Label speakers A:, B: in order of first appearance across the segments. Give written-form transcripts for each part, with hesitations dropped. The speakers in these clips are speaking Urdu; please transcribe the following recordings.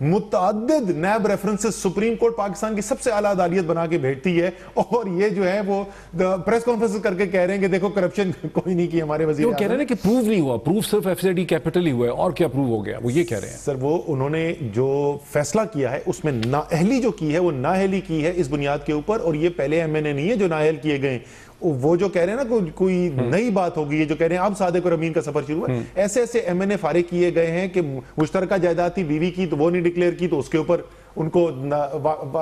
A: متعدد NAB references supreme court Pakistan کی سب سے اعلیٰ عدالیت بنا کے بھیجتی ہے, اور یہ جو ہے وہ پریس کانفرنس کر کے کہہ رہے ہیں کہ دیکھو کرپشن کوئی نہیں کی ہمارے وزیر.
B: وہ کہہ رہے ہیں کہ پروو نہیں ہوا, پروو صرف ایف زیڈ ای کیپٹل ہی ہوا ہے, اور کیا پروو ہو گیا, وہ یہ کہہ رہے ہیں.
A: سر وہ انہوں نے جو فیصلہ کیا ہے اس میں نااہلی جو کی ہے وہ نااہلی کی ہے اس بنیاد کے اوپر, اور یہ پہلے ایم این اے نہیں ہے جو نااہل کیے گئے. وہ جو کہہ رہے ہیں نا کوئی نئی بات ہوگی, یہ جو کہہ رہے ہیں اب صادق اور امین کا سفر شروع ہے, ایسے ایسے ایم این اے فارغ کیے گئے ہیں کہ مشترکہ جائیداد تھی بیوی کی تو وہ نہیں ڈکلیئر کی تو اس کے اوپر ان کو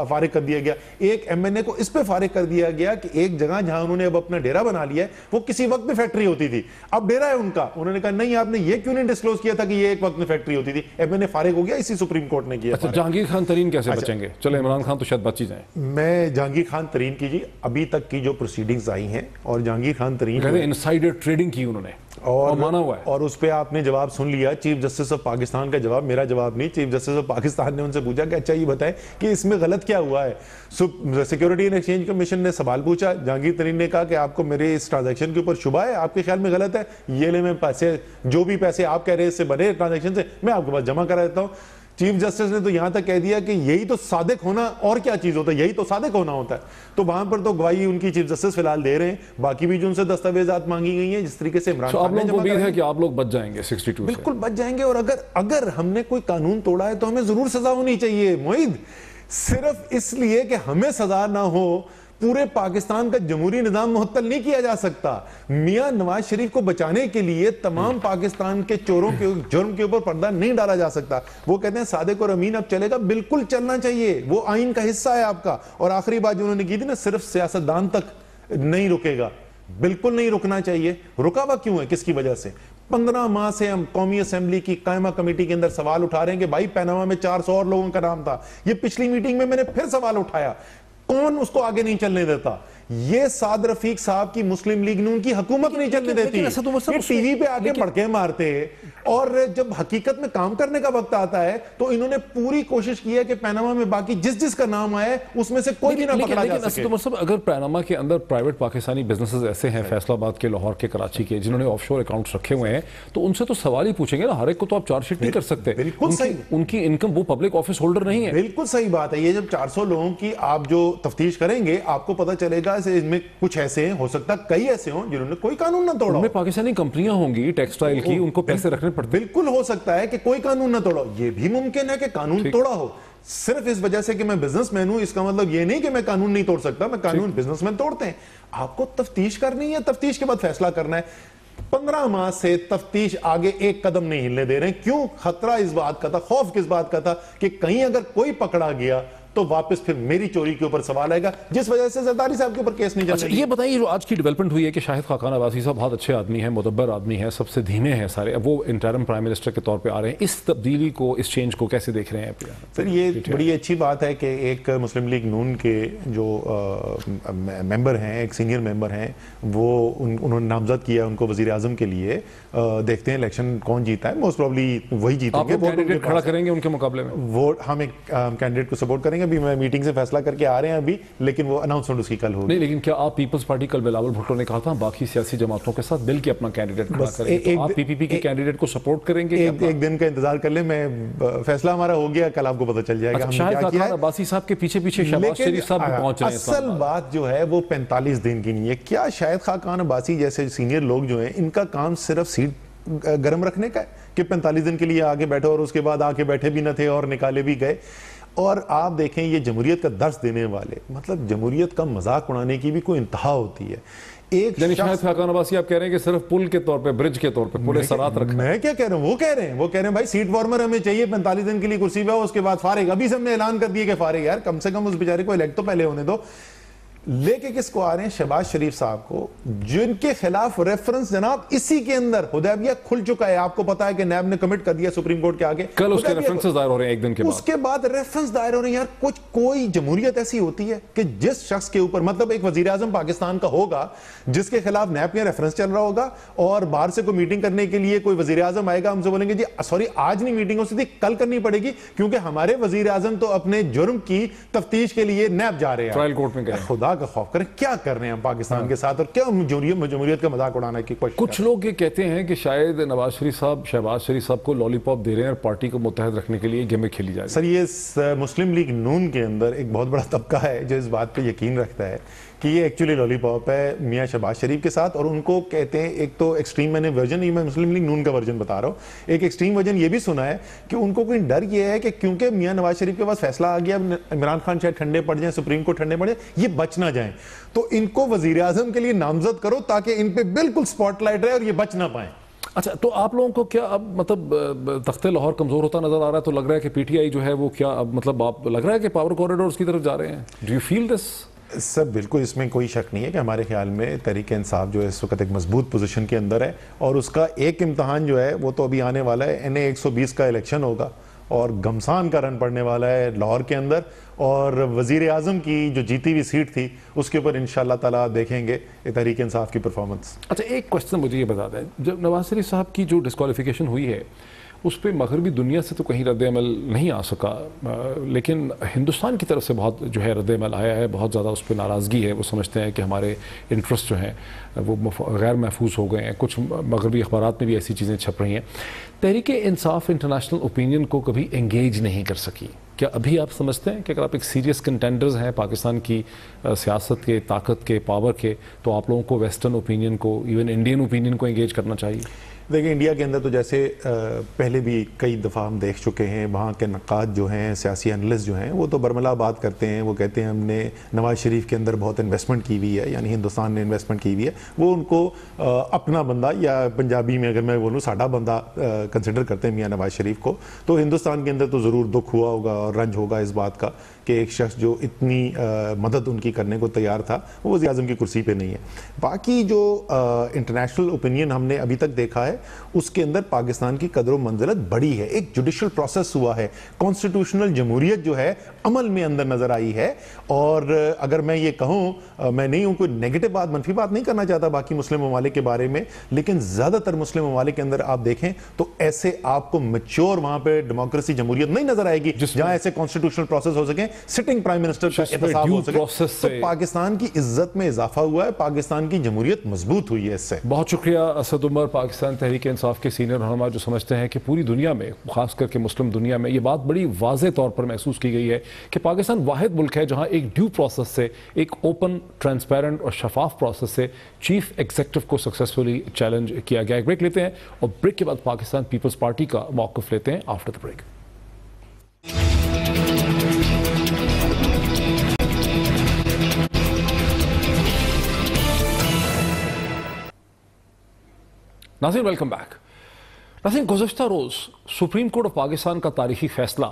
A: فارغ کر دیا گیا. ایک ایم این اے کو اس پہ فارغ کر دیا گیا کہ ایک جگہ جہاں انہوں نے اب اپنا ڈیرا بنا لیا ہے وہ کسی وقت میں فیکٹری ہوتی تھی, اب ڈیرا ہے ان کا. انہوں نے کہا نہیں آپ نے یہ کیوں نہیں ڈسکلوز کیا تھا کہ یہ ایک وقت میں فیکٹری ہوتی تھی. ایم این اے فارغ ہو گیا, اسی سپریم کورٹ نے کیا.
B: اچھا جہانگیر خان ترین کیسے بچیں گے؟ چلے عمران خان تو شاید بچ ہی جائیں.
A: میں جہانگیر خان ترین کی جی ابھی تک کی جو پروسیڈنگز آئی ہیں, اور جہانگیر خان ترین
B: انسائڈر ٹریڈنگ کی انہوں نے اور مانا ہوا ہے,
A: اور اس پہ آپ نے جواب سن لیا چیف جسٹس آف پاکستان کا جواب, میرا جواب نہیں. چیف جسٹس آف پاکستان نے ان سے پوچھا کہ اچھا یہ بتائیں کہ اس میں غلط کیا ہوا ہے. سیکورٹی اینڈ ایکسچینج کمیشن نے سوال پوچھا, جہانگیر ترین نے کہا کہ آپ کو میرے اس ٹرانزیکشن کے اوپر شبہ ہے, آپ کے خیال میں غلط ہے, یہ لے میں پیسے جو بھی پیسے آپ کہہ رہے ہیں اس سے بنے ٹرانزیکشن سے میں آپ کے پاس جمع کرا دیتا ہوں. چیف جسٹس نے تو یہاں تک کہہ دیا کہ یہی تو صادق ہونا, اور کیا چیز ہوتا ہے, یہی تو صادق ہونا ہوتا ہے. تو وہاں پر تو گواہی ان کی چیف جسٹس فی الحال دے رہے ہیں, باقی بھی جو ان سے دستاویزات مانگی گئی ہیں جس طریقے سے عمران
B: خان نے جمع کرائی ہے کہ آپ لوگ بچ جائیں گے 62 سے.
A: بالکل بچ جائیں گے, اور اگر ہم نے کوئی قانون توڑا ہے تو ہمیں ضرور سزا ہونی چاہیے. معید صرف اس لیے کہ ہمیں سزا نہ ہو پورے پاکستان کا جمہوری نظام معطل نہیں کیا جا سکتا. میاں نواز شریف کو بچانے کے لیے تمام پاکستان کے چوروں کے جرم کے اوپر پردہ نہیں ڈالا جا سکتا. وہ کہتے ہیں صادق اور امین اب چلے گا, بالکل چلنا چاہیے, وہ آئین کا حصہ ہے آپ کا. اور آخری بات جو انہوں نے کی تھی نا, صرف سیاستدان تک نہیں رکے گا, بالکل نہیں رکنا چاہیے. رکا ہوا کیوں ہے, کس کی وجہ سے؟ 15 ماہ سے ہم قومی اسمبلی کی قائمہ کمیٹی کے اندر سوال اٹھا رہے ہیں کہ بھائی پیناما میں 400 اور لوگوں کا نام تھا. یہ پچھلی میٹنگ میں نے پھر سوال اٹھایا, کون اس کو آگے نہیں چلنے دیتا؟ یہ سعد رفیق صاحب کی مسلم لیگ نون کی حکومت نہیں چلنے دیتی. یہ ٹی وی پہ آگے بڑکے مارتے, اور جب حقیقت میں کام کرنے کا وقت آتا ہے تو انہوں نے پوری کوشش کی ہے کہ پیناما میں باقی جس کا نام آئے اس میں سے کوئی بھی نہ پکڑا جا سکے.
B: لیکن اگر پیناما کے اندر پرائیویٹ پاکستانی بزنسز ایسے ہیں, فیصل آباد کے, لاہور کے, کراچی کے, جنہوں نے آف شور اکاؤنٹس رکھے ہوئے ہیں, تو ان سے تو سوال ہی پوچھیں گے نا, ہر ایک کو تو آپ چارج شیٹ نہیں کر سکتے.
A: بالکل صحیح,
B: ان کی انکم, وہ پبلک آفس ہولڈر نہیں ہے.
A: بالکل صحیح بات ہے. یہ جب 400 لوگوں کی آپ جو تفتیش کریں گے آپ کو پتہ چلے گا اس میں کچھ ایسے ہیں, ہو سکتا کئی ایسے ہوں جنہوں نے کوئی قانون نہ توڑا.
B: ان میں پاکستانی کمپنیاں ہوں گی ٹیکسٹائل کی, ان کو پیسے رکھنے پڑتے.
A: بالکل ہو سکتا ہے کہ کوئی قانون نہ توڑا, یہ بھی ممکن ہے کہ قانون توڑا ہو. صرف اس وجہ سے کہ میں بزنس مین ہوں اس کا مطلب یہ نہیں کہ میں قانون نہیں توڑ سکتا. میں قانون بزنس مین توڑتے ہیں. آپ کو تفتیش کرنی ہے, تفتیش کے بعد فیصلہ کرنا ہے. 15 ماہ سے تفتیش آگے ایک قدم نہیں ہلنے دے رہے ہیں. کیوں؟ خطرہ اس بات کا تھا, خوف کس بات کا تھا کہ کہیں اگر کوئی پکڑا گیا تو واپس پھر میری چوری کے اوپر سوال آئے گا, جس وجہ سے زرداری صاحب کے اوپر کیس نہیں چلنے.
B: یہ بتائیے جو آج کی ڈیولپمنٹ ہوئی ہے کہ شاہد خاقان عباسی صاحب بہت اچھے آدمی ہیں, مدبر آدمی ہیں, سب سے دھیمے ہیں سارے, اب وہ انٹرم پرائم منسٹر کے طور پہ آ رہے ہیں, اس تبدیلی کو, اس چینج کو کیسے دیکھ رہے ہیں؟
A: سر یہ بڑی اچھی بات ہے کہ ایک مسلم لیگ نون کے جو ممبر ہیں, ایک سینئر ممبر ہیں, وہ انہوں نے نامزد کیا ان کو وزیر اعظم کے لیے. دیکھتے ہیں الیکشن کون جیتا ہے, موسٹ پروبلی وہی جیتیں گے.
B: کینڈیڈیٹ کھڑا کریں گے ان کے مقابلے میں,
A: ووٹ ہم ایک کینڈیڈیٹ کو سپورٹ کریں گے. ابھی میں میٹنگ سے فیصلہ کر کے آ رہے ہیں ابھی, لیکن وہ اناؤنسمنٹ اس کی کل ہوگی.
B: نہیں, لیکن کیا آپ پیپلز پارٹی, کل بلاول بھٹو نے کہا تھا باقی سیاسی جماعتوں کے ساتھ مل کے اپنا کینڈیڈیٹ کھڑا کریں گے, آپ پی پی پی کے کینڈیڈیٹ کو سپورٹ کریں گے؟
A: ایک دن کا انتظار کر لیں, میں فیصلہ ہمارا ہو گیا, کل آپ کو پتہ چل جائے گا.
B: شاہد خاقان عباسی صاحب کے پیچھے پیچھے شہباز شریف صاحب بھی پہنچ رہے ہیں.
A: اصل بات جو ہے وہ 45 دن کی نہیں ہے. کیا شاہد خاقان عباسی جیسے سینئر لوگ جو ہیں ان کا کام صرف سیٹ گرم رکھنے کا ہے کہ 45 دن کے لیے آگے بیٹھو, اور اس کے بعد آگے بیٹھے بھی نہ تھے اور نکالے بھی گئے. اور آپ دیکھیں یہ جمہوریت کا درس دینے والے, مطلب جمہوریت کا مذاق اڑانے کی بھی کوئی انتہا ہوتی ہے. ایک
B: شاہد خاقان عباسی آپ کہہ رہے ہیں کہ صرف پل کے طور پہ, برج کے طور پہ پورے سرات رکھا.
A: میں کیا کہہ رہا ہوں, وہ کہہ رہے ہیں بھائی سیٹ وارمر ہمیں چاہیے, 45 دن کے لیے کرسی پہ ہو, اس کے بعد فارغ. ابھی سے ہم نے اعلان کر دیا کہ فارغ. یار کم سے کم اس بیچارے کو الیکٹ تو پہلے ہونے دو. لے کے کس کو آ رہے ہیں؟ شہباز شریف صاحب کو, جن کے خلاف ریفرنس جناب اسی کے اندر حدیبیہ کھل چکا ہے. آپ کو پتا ہے کہ نیب نے کمٹ کر دیا سپریم کورٹ کے آگے,
B: کل اس کے ریفرنسز دائر ہو رہے ہیں ایک دن کے بعد.
A: اس کے بعد ریفرنس دائر ہو رہے ہیں. یار کوئی جمہوریت ایسی ہوتی ہے کہ جس شخص کے اوپر, مطلب ایک وزیر اعظم پاکستان کا ہوگا جس کے خلاف نیب کا ریفرنس چل رہا ہوگا, اور باہر سے کوئی میٹنگ کرنے کے لیے کوئی وزیر اعظم آئے گا, ہم سے بولیں گے جی سوری آج نہیں میٹنگ ہو سکتی, کل کرنی پڑے گی کیونکہ ہمارے وزیر اعظم تو اپنے جرم کی تفتیش کے لیے نیب جا رہے ہیں,
B: ٹرائل کورٹ میں گئے.
A: خدا خدا کا خوف کریں. کیا کر رہے ہیں ہم پاکستان کے ساتھ, اور کیا جمہوریت کا مذاق اڑانا کی کوشش.
B: کچھ لوگ یہ کہتے ہیں کہ شاید نواز شریف صاحب شہباز شریف صاحب کو لالی پاپ دے رہے ہیں اور پارٹی کو متحد رکھنے کے لیے گیمیں کھیلی جا رہی
A: سر, یہ مسلم لیگ نون کے اندر ایک بہت بڑا طبقہ ہے جو اس بات پہ یقین رکھتا ہے کہ یہ ایکچولی لالی پاپ ہے میاں شہباز شریف کے ساتھ, اور ان کو کہتے ہیں ایک تو ایکسٹریم, میں نے ورژن نہیں, میں مسلم لیگ نون کا ورژن بتا رہا ہوں, ایک ایکسٹریم ورژن یہ بھی سنا ہے کہ ان کو کوئی ڈر یہ ہے کہ کیونکہ میاں نواز شریف کے پاس فیصلہ آ گیا, عمران خان شاید ٹھنڈے پڑ جائیں, سپریم کورٹ ٹھنڈے پڑ جائیں, یہ بچ نہ جائیں, تو ان کو وزیر اعظم کے لیے نامزد کرو تاکہ ان پہ بالکل سپاٹ لائٹ رہے اور یہ بچ نہ پائیں.
B: اچھا, تو آپ لوگوں کو کیا اب مطلب تخت لاہور کمزور ہوتا نظر آ رہا ہے, تو لگ رہا ہے کہ پی ٹی آئی جو ہے وہ کیا اب مطلب آپ لگ رہا ہے کہ پاور کوریڈورز کی طرف جا رہے ہیں؟ ڈو یو فیل دس؟
A: سر بالکل, اس میں کوئی شک نہیں ہے کہ ہمارے خیال میں تحریک انصاف جو ہے اس وقت ایک مضبوط پوزیشن کے اندر ہے, اور اس کا ایک امتحان جو ہے وہ تو ابھی آنے والا ہے, NA 120 کا الیکشن ہوگا اور گھمسان کا رن پڑنے والا ہے لاہور کے اندر, اور وزیر اعظم کی جو جیتی ہوئی سیٹ تھی اس کے اوپر انشاءاللہ تعالیٰ دیکھیں گے تحریک انصاف کی پرفارمنس.
B: اچھا, ایک کوشچن مجھے یہ بتا دیں, جب نواز شریف صاحب کی جو ڈسکوالیفیکیشن ہوئی ہے اس پہ مغربی دنیا سے تو کہیں رد عمل نہیں آ سکا, لیکن ہندوستان کی طرف سے بہت جو ہے رد عمل آیا ہے, بہت زیادہ اس پہ ناراضگی ہے, وہ سمجھتے ہیں کہ ہمارے انٹرسٹ جو ہیں وہ غیر محفوظ ہو گئے ہیں, کچھ مغربی اخبارات میں بھی ایسی چیزیں چھپ رہی ہیں. تحریک انصاف انٹرنیشنل اوپینین کو کبھی انگیج نہیں کر سکی, کیا ابھی آپ سمجھتے ہیں کہ اگر آپ ایک سیریس کنٹینڈرز ہیں پاکستان کی سیاست کے, طاقت کے, پاور کے, تو آپ لوگوں کو ویسٹرن اوپینین کو, ایون انڈین اوپینین کو انگیج کرنا چاہیے؟
A: دیکھیں, انڈیا کے اندر تو جیسے پہلے بھی کئی دفعہ ہم دیکھ چکے ہیں, وہاں کے نقاد جو ہیں, سیاسی انالسٹ جو ہیں, وہ تو برملا بات کرتے ہیں, وہ کہتے ہیں ہم نے نواز شریف کے اندر بہت انویسٹمنٹ کی ہوئی ہے, یعنی ہندوستان نے انویسٹمنٹ کی ہوئی ہے, وہ ان کو اپنا بندہ, یا پنجابی میں اگر میں بولوں ساڈا بندہ کنسیڈر کرتے ہیں میاں نواز شریف کو. تو ہندوستان کے اندر تو ضرور دکھ ہوا ہوگا اور رنج ہوگا اس بات کا کہ ایک شخص جو اتنی مدد ان کی کرنے کو تیار تھا وہ وزیر اعظم کی کرسی پہ نہیں ہے. باقی جو انٹرنیشنل اوپینین ہم نے ابھی تک دیکھا ہے اس کے اندر پاکستان کی قدر و منزلت بڑی ہے, ایک جوڈیشل پروسیس ہوا ہے, کانسٹیٹیوشنل جمہوریت جو ہے عمل میں اندر نظر آئی ہے. اور اگر میں یہ کہوں, میں نہیں ہوں کوئی نیگیٹو بات, منفی بات نہیں کرنا چاہتا باقی مسلم ممالک کے بارے میں, لیکن زیادہ تر مسلم ممالک کے اندر آپ دیکھیں تو ایسے آپ کو میچور وہاں پہ ڈیموکریسی جمہوریت نہیں نظر آئے گی جہاں ایسے کانسٹیٹیوشنل پروسیس ہو سکیں, سٹنگ پرائم منسٹر کا احتساب ہو سکے. تو پاکستان کی عزت میں اضافہ ہوا ہے, پاکستان کی جمہوریت مضبوط ہوئی ہے اس سے.
B: بہت شکریہ اسد عمر, پاکستان تحریک انصاف کے سینئر رہنما, جو سمجھتے ہیں کہ پوری دنیا میں, خاص کر کے مسلم دنیا میں, یہ بات بڑی واضح طور پر محسوس کی گئی ہے کہ پاکستان واحد ملک ہے جہاں ایک ڈیو پروسیس سے, ایک اوپن, ٹرانسپیرنٹ اور شفاف پروسیس سے چیف ایگزیکٹو کو سکسیسفلی چیلنج کیا گیا. ایک بریک لیتے ہیں اور بریک کے بعد پاکستان پیپلز پارٹی کا موقف لیتے ہیں آفٹر دا بریک. ناظرین ویلکم بیک. ناظرین, گزشتہ روز سپریم کورٹ آف پاکستان کا تاریخی فیصلہ,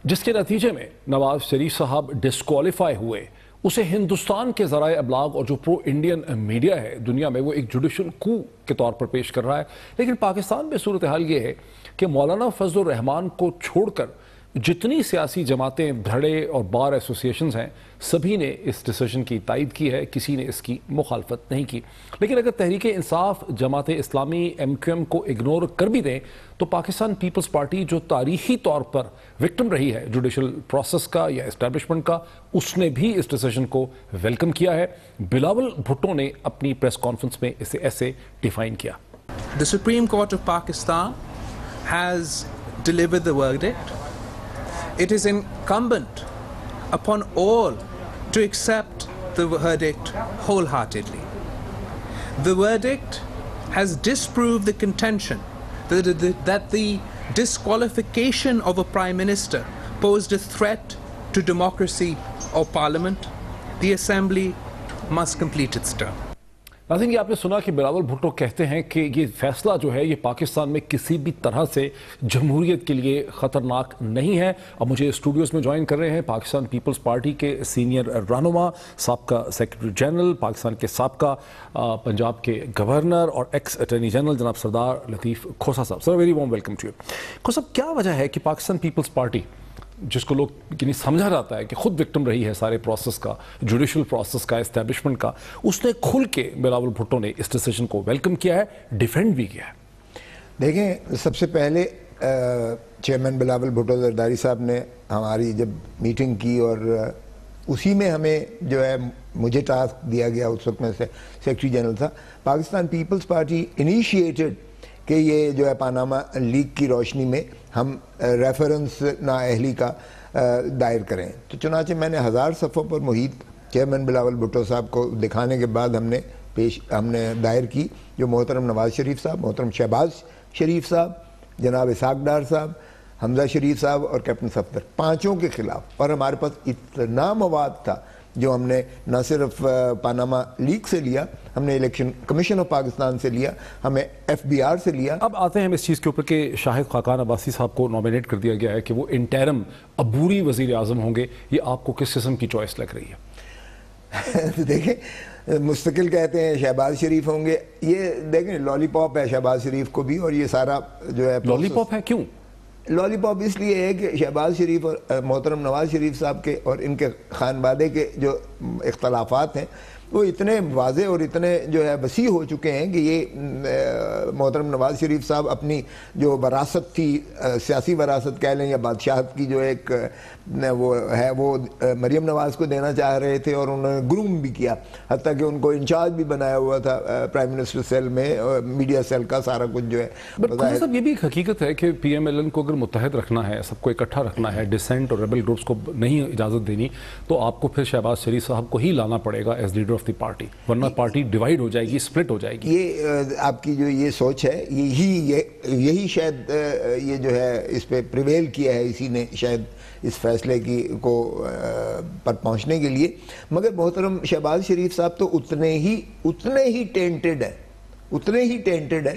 B: جس کے نتیجے میں نواز شریف صاحب ڈسکوالیفائی ہوئے, اسے ہندوستان کے ذرائع ابلاغ اور جو پرو انڈین میڈیا ہے دنیا میں وہ ایک جوڈیشل کو کے طور پر پیش کر رہا ہے. لیکن پاکستان میں صورتحال یہ ہے کہ مولانا فضل الرحمان کو چھوڑ کر جتنی سیاسی جماعتیں, دھڑے اور بار ایسوسیشنز ہیں, سبھی نے اس ڈیسیژن کی تائید کی ہے, کسی نے اس کی مخالفت نہیں کی. لیکن اگر تحریک انصاف, جماعت اسلامی, MQM کو اگنور کر بھی دیں تو پاکستان پیپلز پارٹی, جو تاریخی طور پر وکٹم رہی ہے جوڈیشل پروسیس کا یا اسٹیبلشمنٹ کا, اس نے بھی اس ڈیسیژن کو ویلکم کیا ہے. بلاول بھٹو نے اپنی پریس کانفرنس میں اسے ایسے ڈیفائن کیا.
C: The Supreme Court of Pakistan has delivered the verdict. It is incumbent upon all to accept the verdict wholeheartedly. The verdict has disproved the contention that the disqualification of a Prime Minister posed a threat to democracy or Parliament. The Assembly must complete its term.
B: ناظرین, یہ آپ نے سنا کہ بلاول بھٹو کہتے ہیں کہ یہ فیصلہ جو ہے یہ پاکستان میں کسی بھی طرح سے جمہوریت کے لیے خطرناک نہیں ہے. اب مجھے اسٹوڈیوز میں جوائن کر رہے ہیں پاکستان پیپلز پارٹی کے سینئر رہنما, سابقہ سیکرٹری جنرل, پاکستان کے سابقہ پنجاب کے گورنر اور ایکس اٹارنی جنرل جناب سردار Latif Khosa sahib. Sir, very warm welcome to you. Khosa sahib, کیا وجہ ہے کہ پاکستان پیپلز پارٹی, جس کو لوگ یعنی سمجھا جاتا ہے کہ خود وکٹم رہی ہے سارے پروسیس کا, جوڈیشل پروسیس کا, اسٹیبلشمنٹ کا, اس نے کھل کے بلاول بھٹو نے اس ڈیسیژن کو ویلکم کیا ہے, ڈیفینڈ بھی کیا ہے؟
D: دیکھیں, سب سے پہلے چیئرمین بلاول بھٹو زرداری صاحب نے ہماری جب میٹنگ کی اور اسی میں ہمیں جو ہے مجھے ٹاسک دیا گیا، اس وقت میں سیکرٹری جنرل تھا، پاکستان پیپلز پارٹی انیشیٹڈ کہ یہ جو ہے پاناما لیک کی روشنی میں ہم ریفرنس نااہلی کا دائر کریں. تو چنانچہ میں نے 1000 صفحوں پر محیط چیئرمین بلاول بھٹو صاحب کو دکھانے کے بعد ہم نے دائر کی، جو محترم نواز شریف صاحب، محترم شہباز شریف صاحب، جناب اسحاق ڈار صاحب، حمزہ شریف صاحب اور کیپٹن صفدر، پانچوں کے خلاف. اور ہمارے پاس اتنا مواد تھا جو ہم نے نہ صرف پاناما لیک سے لیا، ہم نے الیکشن کمیشن آف پاکستان سے لیا، ہمیں FBR سے لیا.
B: اب آتے ہیں ہم اس چیز کے اوپر کہ شاہد خاقان عباسی صاحب کو نومینیٹ کر دیا گیا ہے کہ وہ انٹرم عبوری وزیر اعظم ہوں گے. یہ آپ کو کس قسم کی چوائس لگ رہی ہے؟
D: دیکھیں مستقل کہتے ہیں شہباز شریف ہوں گے، یہ دیکھیں لالی پاپ ہے شہباز شریف کو بھی، اور یہ سارا جو ہے
B: لالی پاپ ہے. کیوں
D: لالی پاپ؟ اس لیے ہے کہ شہباز شریف اور محترم نواز شریف صاحب کے اور ان کے خانوادے کے جو اختلافات ہیں وہ اتنے واضح اور اتنے جو ہے وسیع ہو چکے ہیں کہ یہ محترم نواز شریف صاحب اپنی جو وراثت تھی، سیاسی وراثت کہہ لیں یا بادشاہت کی جو ایک وہ ہے، وہ مریم نواز کو دینا چاہ رہے تھے، اور انہوں نے گروم بھی کیا، حتیٰ کہ ان کو انچارج بھی بنایا ہوا تھا پرائم منسٹر سیل میں، میڈیا سیل کا سارا کچھ جو ہے.
B: صاحب یہ بھی ایک حقیقت ہے کہ PMLN کو اگر متحد رکھنا ہے، سب کو اکٹھا رکھنا ہے، ڈسینٹ اور ریبل گروپس کو نہیں اجازت دینی، تو آپ کو پھر شہباز شریف صاحب کو ہی لانا پڑے گا as leader of the party, ورنہ پارٹی ڈیوائیڈ ہو جائے گی، سپلٹ ہو جائے گی.
D: یہ آپ کی جو یہ سوچ ہے، یہی شاید یہ جو ہے اس پہ پریویل کیا ہے، اسی نے شاید اس فیصلے کو پر پہنچنے کے لیے. مگر محترم شہباز شریف صاحب تو اتنے ہی ٹینٹڈ ہے.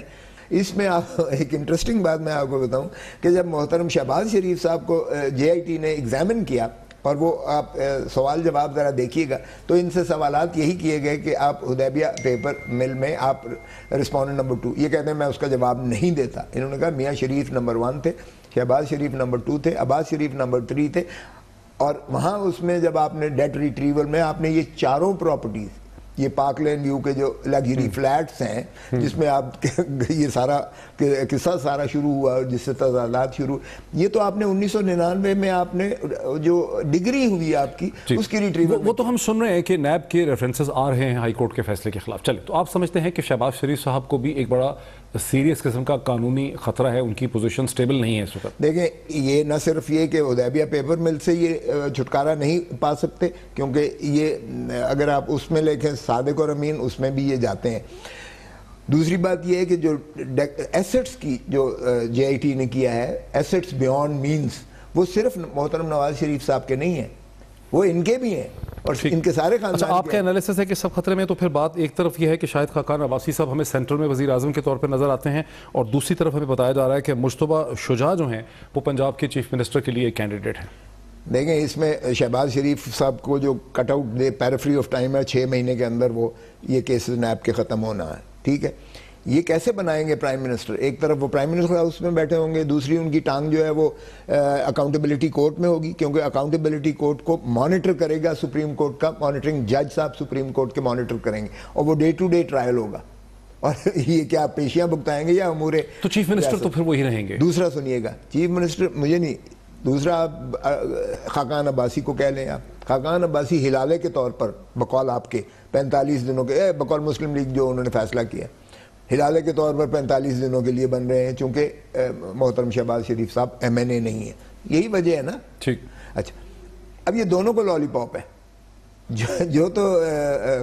D: اس میں آپ ایک انٹرسٹنگ بات میں آپ کو بتاؤں کہ جب محترم شہباز شریف صاحب کو JIT نے ایگزامن کیا، اور وہ آپ سوال جواب ذرا دیکھیے گا، تو ان سے سوالات یہی کیے گئے کہ آپ حدیبیہ پیپر مل میں آپ رسپونڈنٹ نمبر 2، یہ کہتے ہیں میں اس کا جواب نہیں دیتا. انہوں نے کہا میاں شریف نمبر 1 تھے، شہباز شریف نمبر 2 تھے، عباس شریف نمبر 3 تھے. اور وہاں اس میں جب آپ نے ڈیٹ ریٹریول میں آپ نے یہ چاروں پراپرٹیز، یہ پارک لین ویو کے جو لگژری فلیٹس ہیں جس میں آپ یہ سارا قصہ سارا شروع ہوا اور جس سے تضادات شروع، یہ تو آپ نے 1999 میں آپ نے جو ڈگری ہوئی آپ کی اس کی ریٹریول،
B: وہ تو ہم سن رہے ہیں کہ نیب کے ریفرنسز آ رہے ہیں ہائی کورٹ کے فیصلے کے خلاف. چلے تو آپ سمجھتے ہیں کہ شہباز شریف صاحب کو بھی ایک بڑا سیریس قسم کا قانونی خطرہ ہے، ان کی پوزیشن سٹیبل نہیں ہے اس وقت.
D: دیکھیں یہ نہ صرف یہ کہ حدیبیہ پیپر مل سے یہ چھٹکارا نہیں پا سکتے، کیونکہ یہ اگر آپ اس میں لکھیں صادق اور امین، اس میں بھی یہ جاتے ہیں. دوسری بات یہ ہے کہ جو ایسٹس کی جو JIT نے کیا ہے، ایسٹس بیونڈ مینز، وہ صرف محترم نواز شریف صاحب کے نہیں ہیں، وہ ان کے بھی ہیں اور ان کے سارے خاندان.
B: آپ کا انالیسس ہے کہ سب خطرے میں، تو پھر بات ایک طرف یہ ہے کہ شاہد خاقان عباسی صاحب ہمیں سینٹر میں وزیر اعظم کے طور پر نظر آتے ہیں، اور دوسری طرف ہمیں بتایا جا رہا ہے کہ مجتبیٰ شجاع جو ہیں وہ پنجاب کے چیف منسٹر کے لیے کینڈیڈیٹ ہیں.
D: دیکھیں اس میں شہباز شریف صاحب کو جو کٹ آؤٹ دے پیرافری آف ٹائم ہے، 6 مہینے کے اندر وہ یہ کیسز نیب کے ختم ہونا ہے. ٹھیک ہے، یہ کیسے بنائیں گے پرائم منسٹر؟ ایک طرف وہ پرائم منسٹر ہاؤس میں بیٹھے ہوں گے، دوسری ان کی ٹانگ جو ہے وہ اکاؤنٹیبلٹی کورٹ میں ہوگی، کیونکہ اکاؤنٹیبلٹی کورٹ کو مانیٹر کرے گا سپریم کورٹ کا مانیٹرنگ جج صاحب سپریم کورٹ کے مانیٹر کریں گے، اور وہ ڈے ٹو ڈے ٹرائل ہوگا. اور یہ کیا پیشیاں بھگتائیں گے یا امور؟
B: تو چیف منسٹر تو پھر وہی رہیں گے.
D: دوسرا سنیے گا، چیف منسٹر مجھے نہیں، دوسرا آپ خاقان عباسی کو کہہ لیں. آپ خاقان عباسی ہلالے کے طور پر بقول آپ کے 45 دنوں کے، بقول مسلم لیگ جو انہوں نے فیصلہ کیا، ہلالے کے طور پر 45 دنوں کے لیے بن رہے ہیں، چونکہ محترم شہباز شریف صاحب MNA نہیں ہے. یہی وجہ ہے نا.
B: ٹھیک.
D: اچھا، اب یہ دونوں کو لالی پاپ ہے. جو تو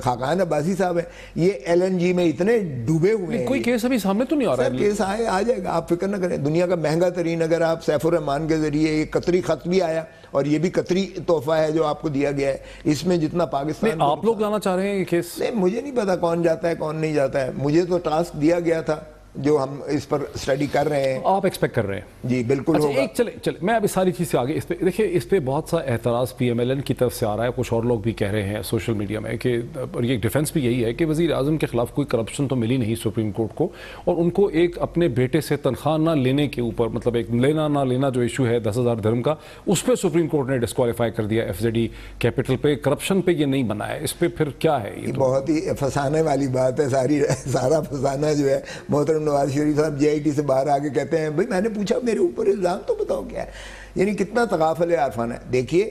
D: خاقان عباسی صاحب ہیں، یہ LNG میں اتنے ڈوبے ہوئے ہیں.
B: کوئی کیس ابھی سامنے تو نہیں آ رہا ہے.
D: کیس آ جائے گا، آپ فکر نہ کریں. دنیا کا مہنگا ترین، اگر آپ سیف الرحمان کے ذریعے ایک قطری خط بھی آیا، اور یہ بھی قطری تحفہ ہے جو آپ کو دیا گیا ہے، اس میں جتنا پاکستان،
B: آپ لوگ جانا چاہ رہے ہیں یہ کیس؟
D: نہیں، مجھے نہیں پتا کون جاتا ہے کون نہیں جاتا ہے. مجھے تو ٹاسک دیا گیا تھا جو ہم اس پر اسٹڈی کر رہے ہیں.
B: آپ ایکسپیکٹ کر رہے ہیں؟
D: جی بالکل ہوگا.
B: ایک چلے میں اب اس ساری چیز سے آگے اس پہ دیکھیں، اس پہ بہت سا اعتراض PMLN کی طرف سے آ رہا ہے، کچھ اور لوگ بھی کہہ رہے ہیں سوشل میڈیا میں کہ، اور یہ ڈیفنس بھی یہی ہے کہ وزیر اعظم کے خلاف کوئی کرپشن تو ملی نہیں سپریم کورٹ کو، اور ان کو ایک اپنے بیٹے سے تنخواہ نہ لینے کے اوپر، مطلب ایک لینا نہ لینا جو ایشو ہے 10,000 درہم کا، اس پہ سپریم کورٹ نے ڈسکوالیفائی کر دیا. FZE کیپٹل پہ کرپشن پہ یہ نہیں بنا ہے. اس پہ پھر کیا ہے؟
D: یہ بہت ہی فسانے والی بات ہے. سارا فسانہ جو ہے محترم نواز شریف صاحب JIT سے باہر آ کے کہتے ہیں بھائی میں نے پوچھا میرے اوپر الزام تو بتاؤ کیا ہے. یعنی کتنا تغافل عارفانہ ہے. دیکھیے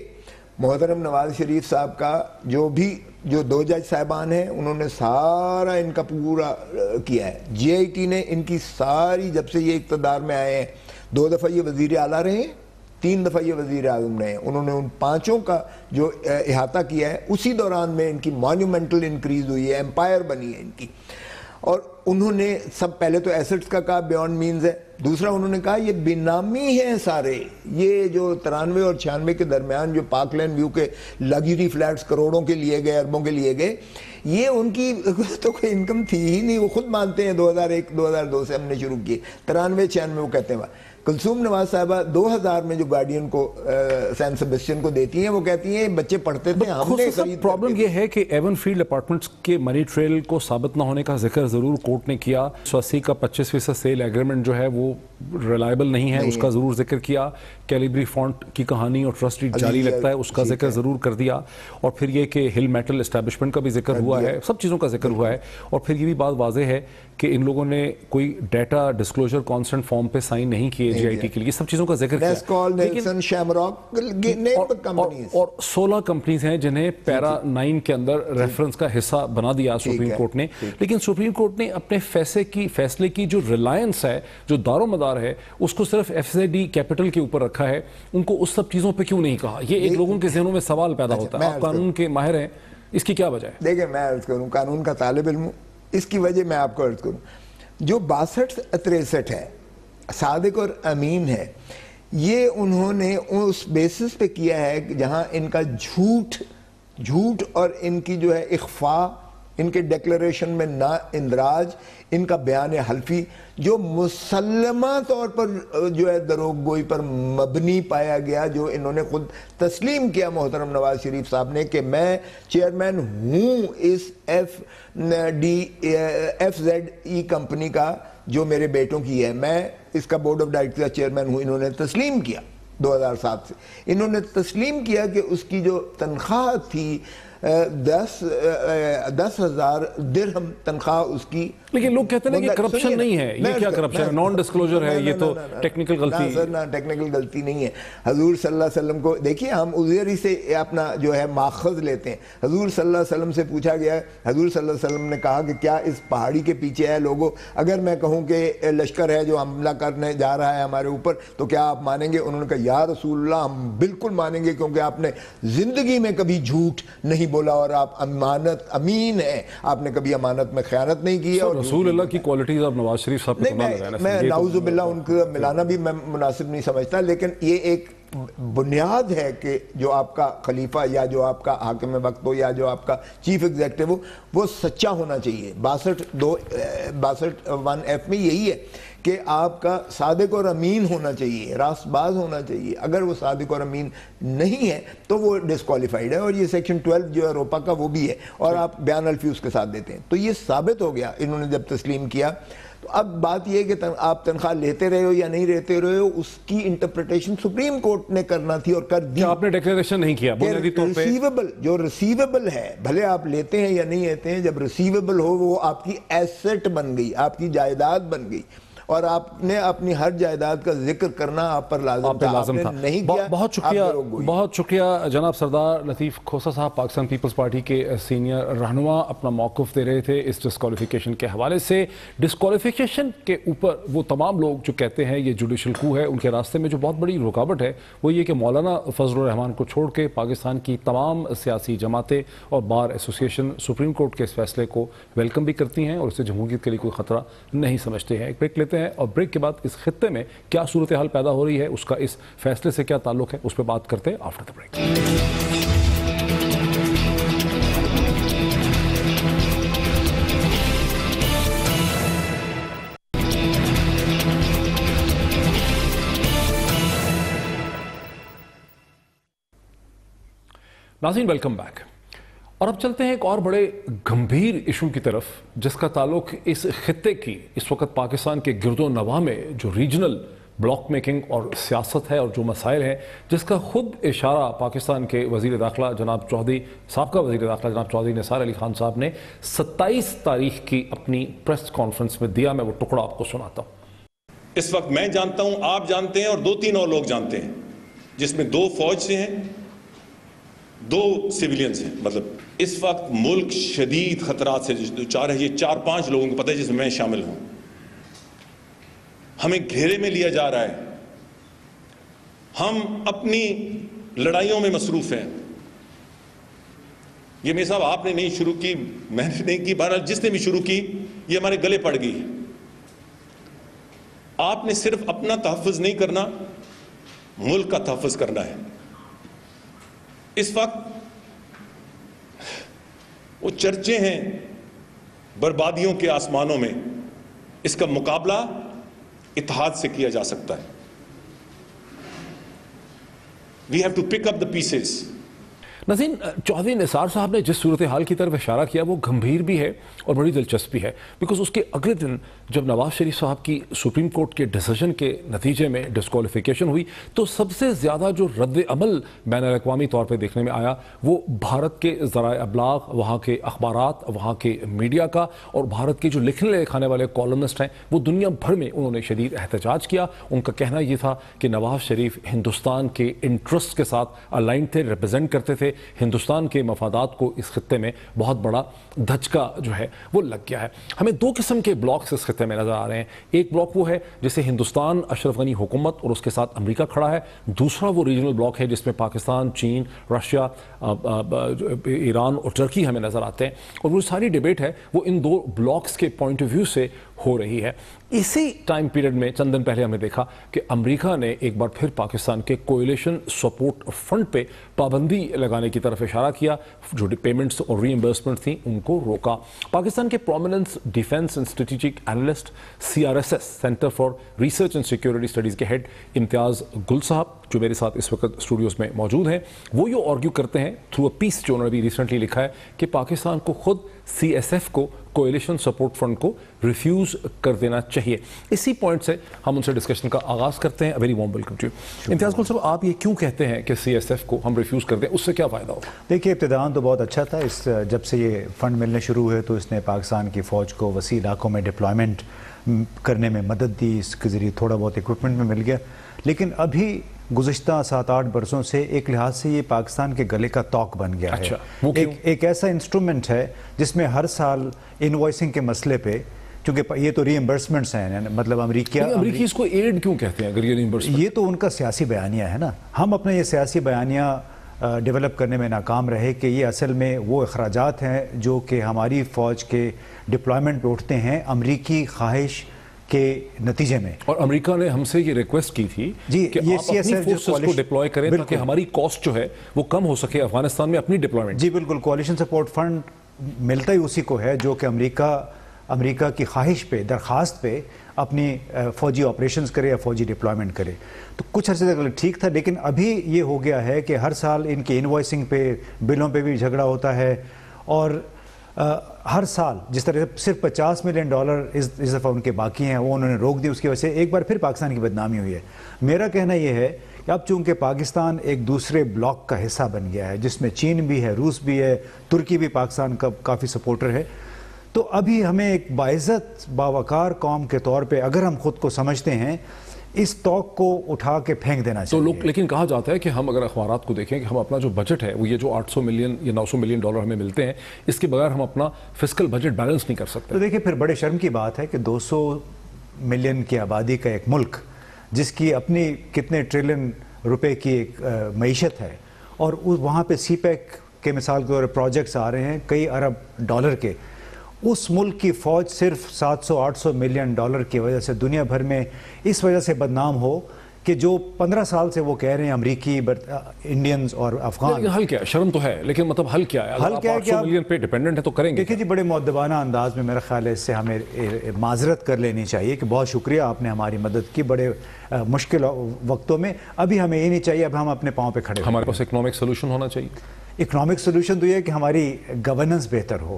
D: محترم نواز شریف صاحب کا جو 2 جج صاحبان ہیں انہوں نے سارا ان کا پورا کیا ہے. جے آئی ٹی نے ان کی ساری، جب سے یہ اقتدار میں آئے ہیں 2 دفعہ یہ وزیر اعلیٰ رہے ہیں، 3 دفعہ یہ وزیر اعظم رہے ہیں، انہوں نے ان 5 کا جو احاطہ کیا ہے اسی دوران میں ان کی مانیومنٹل انکریز ہوئی ہے، امپائر بنی ہے ان کی. اور انہوں نے سب پہلے تو ایسٹس کا کہا بیونڈ مینز ہے، دوسرا انہوں نے کہا یہ بینامی ہیں سارے، یہ جو 93 اور 96 کے درمیان جو پارک لین ویو کے لگژری فلیٹس کروڑوں کے لیے گئے، اربوں کے لیے گئے، یہ ان کی تو کوئی انکم تھی ہی نہیں. وہ خود مانتے ہیں 2001 2002 سے ہم نے شروع کیے، 93 96 وہ کہتے ہیں. کلثوم نواز صاحبہ 2000 میں جو گارڈین کو سینٹ سیبسٹین کو دیتی ہیں، وہ کہتی ہیں بچے پڑھتے تھے ہم نے خرید.
B: پرابلم یہ ہے کہ ایون فیلڈ اپارٹمنٹس کے منی ٹریل کو ثابت نہ ہونے کا ذکر ضرور کورٹ نے کیا. 80 کا 25% سیل ایگریمنٹ جو ہے وہ ریلائبل نہیں ہے، اس کا ضرور ذکر کیا. کیلیبری فونٹ کی کہانی اور ٹرسٹ جاری لگتا ہے، اس کا ذکر ضرور کر دیا. اور پھر یہ کہ ہل میٹل اسٹیبلشمنٹ کا بھی ذکر ہوا ہے، سب چیزوں کا ذکر ہوا ہے. اور پھر یہ بھی بات واضح ہے کہ ان لوگوں نے کوئی ڈیٹا ڈسکلوجر کانسنٹ فارم پہ سائن نہیں کیے جے آئی ٹی کے لیے، سب چیزوں کا ذکر کیا. اور 16 کمپنیز ہیں جنہیں پیرا 9 کے اندر ریفرنس کا حصہ بنا دیا سپریم کورٹ نے. لیکن سپریم کورٹ نے اپنے فیصلے کی جو ریلائنس ہے، جو دار و مدار ہے، اس کو صرف ایف زیڈ ای کیپٹل کے اوپر رکھا ہے. ان کو اس سب چیزوں پہ کیوں نہیں کہا؟ یہ ایک لوگوں کے ذہنوں میں سوال پیدا ہوتا ہے. آپ قانون کے ماہر ہیں، اس کی کیا وجہ ہے؟
D: دیکھیں میں عرض کروں، قانون کا طالب علم ہوں، اس کی وجہ میں آپ کو عرض کروں. جو 62-63 ہے، صادق اور امین ہے، یہ انہوں نے اس بیسس پہ کیا ہے جہاں ان کا جھوٹ اور ان کی جو ہے اخفاء، ان کے ڈیکلریشن میں نا اندراج، ان کا بیان حلفی جو مسلمہ طور پر جو ہے دروغ گوئی پر مبنی پایا گیا، جو انہوں نے خود تسلیم کیا محترم نواز شریف صاحب نے کہ میں چیئرمین ہوں اس ایف زیڈ ای کمپنی کا جو میرے بیٹوں کی ہے، میں اس کا بورڈ آف ڈائریکٹر کا چیئرمین ہوں. انہوں نے تسلیم کیا 2007 سے، انہوں نے تسلیم کیا کہ اس کی جو تنخواہ تھی 10,000 درہم تنخواہ اس کی.
B: لیکن لوگ کہتے ہیں کہ کرپشن نہیں ہے. یہ کیا کرپشن ہے؟ نان ڈسکلوجر ہے، یہ تو ٹیکنیکل غلطی.
D: سر نہ ٹیکنیکل غلطی نہیں ہے. حضور صلی اللہ علیہ وسلم کو دیکھیے، ہم عزیری سے اپنا جو ہے ماخذ لیتے ہیں. حضور صلی اللہ علیہ وسلم سے پوچھا گیا، حضور صلی اللہ علیہ وسلم نے کہا کہ کیا اس پہاڑی کے پیچھے ہے لوگوں، اگر میں کہوں کہ لشکر ہے جو حملہ کرنے جا رہا ہے ہمارے اوپر تو کیا آپ مانیں گے؟ انہوں نے کہا یا رسول اللہ ہم بالکل مانیں گے، کیونکہ آپ نے زندگی میں کبھی جھوٹ نہیں بولا اور آپ امین ہیں، آپ نے کبھی امانت میں خیانت نہیں کی. اور
B: رسول اللہ کی کوالٹیز اب نواز شریف صاحب کو
D: میں نعوذ باللہ ان کو ملانا بھی میں مناسب نہیں سمجھتا. لیکن یہ ایک بنیاد ہے کہ جو آپ کا خلیفہ یا جو آپ کا حاکم وقت ہو یا جو آپ کا چیف ایگزیکٹو ہو وہ سچا ہونا چاہیے. 62(1)(f) میں یہی ہے کہ آپ کا صادق اور امین ہونا چاہیے، راست باز ہونا چاہیے. اگر وہ صادق اور امین نہیں ہے تو وہ ڈسکوالیفائیڈ ہے. اور یہ سیکشن 12 جو ہے روپا کا وہ بھی ہے، اور آپ بیان الفی اس کے ساتھ دیتے ہیں. تو یہ ثابت ہو گیا انہوں نے جب تسلیم کیا. تو اب بات یہ کہ آپ تنخواہ لیتے رہے ہو یا نہیں لیتے رہے ہو، اس کی انٹرپریٹیشن سپریم کورٹ نے کرنا تھی اور کر دی.
B: آپ نے ڈیکلیریشن نہیں کیا بنیادی طور پہ.
D: جو ریسیویبل ہے، بھلے آپ لیتے ہیں یا نہیں لیتے ہیں، جب ریسیویبل ہو وہ آپ کی ایسٹ بن گئی، آپ کی جائیداد بن گئی، اور آپ نے اپنی ہر جائیداد کا ذکر کرنا آپ پر لازم تھا. آپ نے نہیں کیا.
B: بہت شکریہ جناب سردار لطیف کھوسہ صاحب، پاکستان پیپلز پارٹی کے سینئر رہنما اپنا موقف دے رہے تھے اس ڈسکوالیفیکیشن کے حوالے سے. ڈسکوالیفیکیشن کے اوپر وہ تمام لوگ جو کہتے ہیں یہ جوڈیشل کو ہے، ان کے راستے میں جو بہت بڑی رکاوٹ ہے وہ یہ کہ مولانا فضل الرحمان کو چھوڑ کے پاکستان کی تمام سیاسی جماعتیں اور بار ایسوسیشن سپریم کورٹ کے اس فیصلے کو ویلکم بھی کرتی ہیں اور اسے جمہوریت کے لیے کوئی خطرہ نہیں سمجھتے ہیں. ایک بریک لیتے ہیں اور بریک کے بعد اس خطے میں کیا صورتحال پیدا ہو رہی ہے، اس کا اس فیصلے سے کیا تعلق ہے، اس پہ بات کرتے ہیں آفٹر دا بریک. ناظرین ویلکم بیک. اور اب چلتے ہیں ایک اور بڑے گمبھیر ایشو کی طرف جس کا تعلق اس خطے کی اس وقت پاکستان کے گرد و نواح میں جو ریجنل بلاک میکنگ اور سیاست ہے اور جو مسائل ہیں، جس کا خود اشارہ پاکستان کے وزیر داخلہ جناب چودھری، سابقہ وزیر داخلہ جناب چودھری نثار علی خان صاحب نے 27 تاریخ کی اپنی پریس کانفرنس میں دیا. میں وہ ٹکڑا آپ کو سناتا ہوں.
E: اس وقت میں جانتا ہوں، آپ جانتے ہیں اور 2-3 اور لوگ جانتے ہیں، جس میں 2 فوج سے ہیں دو سیویلینز ہیں. مطلب اس وقت ملک شدید خطرات سے چار ہے. یہ 4-5 لوگوں کو پتہ ہے جس میں شامل ہوں. ہمیں گھیرے میں لیا جا رہا ہے. ہم اپنی لڑائیوں میں مصروف ہیں. یہ میرے صاحب آپ نے نہیں شروع کی, میں نے نہیں کی, بہرحال جس نے بھی شروع کی یہ ہمارے گلے پڑ گئی. آپ نے صرف اپنا تحفظ نہیں کرنا, ملک کا تحفظ کرنا ہے. اس وقت وہ چرچے ہیں بربادیوں کے آسمانوں میں, اس کا مقابلہ اتحاد سے کیا جا سکتا ہے. We have to pick up the pieces.
B: ناظرین, چودھری نثار صاحب نے جس صورتحال کی طرف اشارہ کیا وہ گمبھیر بھی ہے اور بڑی دلچسپ بھی ہے, بیکاز اس کے اگلے دن جب نواز شریف صاحب کی سپریم کورٹ کے ڈیسیژن کے نتیجے میں ڈسکوالیفیکیشن ہوئی تو سب سے زیادہ جو رد عمل بین الاقوامی طور پہ دیکھنے میں آیا وہ بھارت کے ذرائع ابلاغ, وہاں کے اخبارات, وہاں کے میڈیا کا, اور بھارت کے جو لکھنے لکھانے والے کالمسٹ ہیں وہ دنیا بھر میں انہوں نے شدید احتجاج کیا. ان کا کہنا یہ تھا کہ نواز شریف ہندوستان کے انٹرسٹ کے ساتھ الائن تھے, ریپرزینٹ کرتے تھے. ہندوستان کے مفادات کو اس خطے میں بہت بڑا دھچکا جو ہے وہ لگ گیا ہے. ہمیں دو قسم کے بلاکس اس خطے میں نظر آ رہے ہیں. ایک بلاک وہ ہے جسے ہندوستان, اشرف غنی حکومت اور اس کے ساتھ امریکہ کھڑا ہے. دوسرا وہ ریجنل بلاک ہے جس میں پاکستان, چین, رشیا, ایران اور ترکی ہمیں نظر آتے ہیں. اور وہ ساری ڈیبیٹ ہے وہ ان دو بلاکس کے پوائنٹ آف ویو سے ہو رہی ہے. اسی ٹائم پیریڈ میں چند دن پہلے ہم نے دیکھا کہ امریکہ نے ایک بار پھر پاکستان کے کوئلیشن سپورٹ فنڈ پہ پابندی لگانے کی طرف اشارہ کیا. جو پیمنٹس اور ری ایمبرسمنٹ تھیں ان کو روکا. پاکستان کے prominence defence and strategic analyst CRSS centre for research and security studies کے ہیڈ امتیاز گل صاحب جو میرے ساتھ اس وقت اسٹوڈیوز میں موجود ہیں, وہ یہ آرگیو کرتے ہیں تھرو اے پیس جو انہوں نے بھی ریسنٹلی لکھا ہے کہ پاکستان کو خود CSF کو, کوئلیشن سپورٹ فنڈ کو ریفیوز کر دینا چاہیے. اسی پوائنٹ سے ہم ان سے ڈسکشن کا آغاز کرتے ہیں. Very warm welcome to you. Imtiaz Gul صاحب, آپ یہ کیوں کہتے ہیں کہ CSF کو ہم ریفیوز کر دیں, اس سے کیا فائدہ ہوگا؟
F: دیکھیے, ابتداً تو بہت اچھا تھا. جب سے یہ فنڈ ملنے شروع ہوئے تو اس نے پاکستان کی فوج کو وسیع علاقوں میں ڈپلائمنٹ کرنے میں مدد دی. اس کے ذریعے تھوڑا بہت اکوپمنٹ میں مل گیا. لیکن ابھی گزشتہ 7-8 برسوں سے ایک لحاظ سے یہ پاکستان کے گلے کا توق بن گیا ہے. ایک ایسا انسٹرومنٹ ہے جس میں ہر سال انوائسنگ کے مسئلے پہ, چونکہ یہ تو ری ایمبرسمنٹس ہیں, مطلب امریکی
B: اس کو ایڈ کیوں کہتے ہیں اگر یہ ری ایمبرسمنٹ؟
F: یہ تو ان کا سیاسی بیانیہ ہے نا. ہم اپنا یہ سیاسی بیانیہ ڈیولپ کرنے میں ناکام رہے کہ یہ اصل میں وہ اخراجات ہیں جو کہ ہماری فوج کے ڈپلائمنٹ پہ اٹھتے ہیں امریکی خواہش کے نتیجے میں.
B: اور امریکہ نے ہم سے یہ ریکویسٹ کی تھی کہ آپ اپنی فورسز کو ڈپلوائے کریں تاکہ ہماری کاسٹ جو ہے وہ کم ہو سکے افغانستان میں اپنی ڈپلائمنٹ.
F: جی بالکل, کوalition سپورٹ فنڈ ملتا ہی اسی کو ہے جو کہ امریکہ کی خواہش پہ, درخواست پہ اپنی فوجی آپریشنز کرے یا فوجی ڈپلائمنٹ کرے. تو کچھ عرصے تک ٹھیک تھا, لیکن ابھی یہ ہو گیا ہے کہ ہر سال ان کی انوائسنگ پہ, بلوں پہ بھی جھگڑا ہوتا ہے. اور ہر سال جس طرح سے صرف $50 ملین اس دفعہ ان کے باقی ہیں وہ انہوں نے روک دی. اس کی وجہ سے ایک بار پھر پاکستان کی بدنامی ہوئی ہے. میرا کہنا یہ ہے کہ اب چونکہ پاکستان ایک دوسرے بلاک کا حصہ بن گیا ہے جس میں چین بھی ہے, روس بھی ہے, ترکی بھی پاکستان کا کافی سپورٹر ہے, تو ابھی ہمیں ایک باعزت باوقار قوم کے طور پہ اگر ہم خود کو سمجھتے ہیں اس توق کو اٹھا کے پھینک دینا چاہیے.
B: تو لوگ لیکن کہا جاتا ہے کہ ہم اگر اخبارات کو دیکھیں کہ ہم اپنا جو بجٹ ہے وہ یہ جو $800 ملین یا $900 ملین ہمیں ملتے ہیں, اس کے بغیر ہم اپنا فسکل بجٹ بیلنس نہیں کر سکتے.
F: تو دیکھیں, پھر بڑے شرم کی بات ہے کہ 200 ملین کی آبادی کا ایک ملک جس کی اپنی کتنے ٹریلین روپے کی ایک معیشت ہے, اور وہاں پہ CPEC کے مثال کے طور پر پروجیکٹس آ رہے ہیں کئی ارب ڈالر کے, اس ملک کی فوج صرف $700-800 ملین کی وجہ سے دنیا بھر میں اس وجہ سے بدنام ہو کہ جو 15 سال سے وہ کہہ رہے ہیں امریکی, انڈینز اور افغان.
B: حل کیا ہے؟ شرم تو ہے, لیکن مطلب حل کیا ہے؟
F: حل کیا ہے کہ
B: 800 ملین پہ ڈیپینڈنٹ ہے تو کریں گے.
F: دیکھیں جی, بڑے مؤدبانہ انداز میں میرا خیال ہے اس سے ہمیں معذرت کر لینی چاہیے کہ بہت شکریہ آپ نے ہماری مدد کی بڑے مشکل وقتوں میں. ابھی ہمیں یہ نہیں چاہیے, اب ہم اپنے پاؤں پہ کھڑے.
B: ہمارے پاس اکنامک سولوشن ہونا چاہیے.
F: اکنامک سولوشن تو یہ ہے کہ ہماری گورننس بہتر ہو,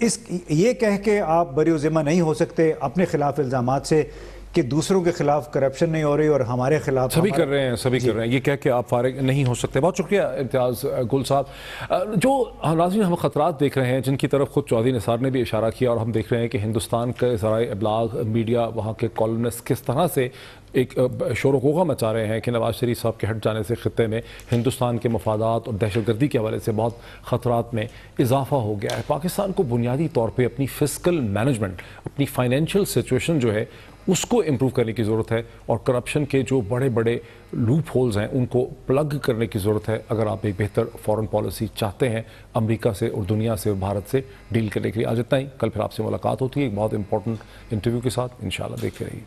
F: یہ کہہ کے آپ بری ذمہ نہیں ہو سکتے اپنے خلاف الزامات سے کہ دوسروں کے خلاف کرپشن نہیں ہو رہی اور ہمارے خلاف
B: سبھی کر رہے ہیں یہ کہہ کے آپ فارغ نہیں ہو سکتے. بہت شکریہ امتیاز گل صاحب. جو ناظرین ہم خطرات دیکھ رہے ہیں جن کی طرف خود چودھری نثار نے بھی اشارہ کیا، اور ہم دیکھ رہے ہیں کہ ہندوستان کے ذرائع ابلاغ میڈیا وہاں کے کالمنسٹ کس طرح سے ایک شور و غوغا مچا رہے ہیں کہ نواز شریف صاحب کے ہٹ جانے سے خطے میں ہندوستان کے مفادات اور دہشت گردی کے حوالے سے بہت خطرات میں اضافہ ہو گیا ہے. پاکستان کو بنیادی طور پہ اپنی فسکل مینجمنٹ، اپنی فائنینشیل سچویشن جو ہے اس کو امپروو کرنے کی ضرورت ہے، اور کرپشن کے جو بڑے بڑے لوپ ہولز ہیں ان کو پلگ کرنے کی ضرورت ہے اگر آپ ایک بہتر فورن پالیسی چاہتے ہیں امریکہ سے اور دنیا سے اور بھارت سے ڈیل کرنے کے لیے. آج اتنا ہی. کل پھر آپ سے ملاقات ہوتی ہے ایک بہت امپورٹنٹ انٹرویو کے ساتھ. انشاءاللہ دیکھتے رہیے.